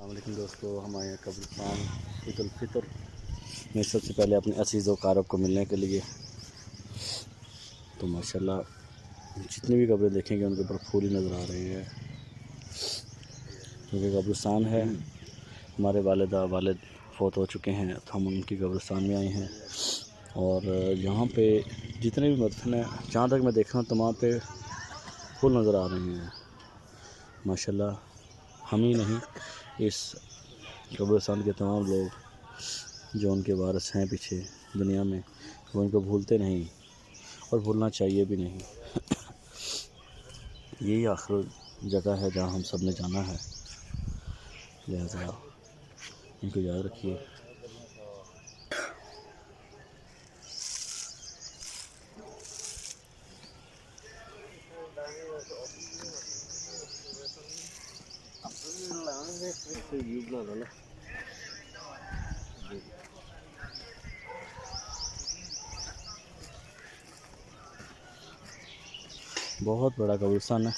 अस्सलामुअलैकुम दोस्तों, हमारे यहाँ कब्रिस्तान ईद उल फितर में सबसे पहले अपने असीज़ व कारब को मिलने के लिए तो माशाल्लाह जितनी भी कब्रें देखेंगे उनके ऊपर फूल ही नज़र आ रहे हैं, क्योंकि कब्रिस्तान है। हमारे वालिद फ़ौत हो चुके हैं तो हम उनकी कब्रिस्तान में आए हैं। और यहाँ पे जितने भी मदफन हैं, जहाँ तक मैं देख रहा हूँ तमाम पे फूल नज़र आ रहे हैं माशाल्लाह। हम ही नहीं, इस कब्रिस्तान के तमाम लोग जो उनके वारिस हैं पीछे दुनिया में, वो उनको भूलते नहीं और भूलना चाहिए भी नहीं। यही आखिर जगह है जहाँ हम सब ने जाना है, लिहाजा इनको याद रखिए। बहुत बड़ा कब्रिस्तान है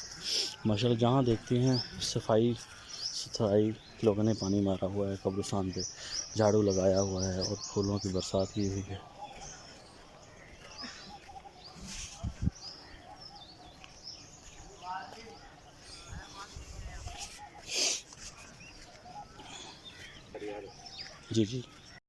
माशाल्लाह। जहाँ देखती हैं सफाई सुथराई, लोगों ने पानी मारा हुआ है कब्रिस्तान पे, झाड़ू लगाया हुआ है और फूलों की बरसात की हुई है। जी जी।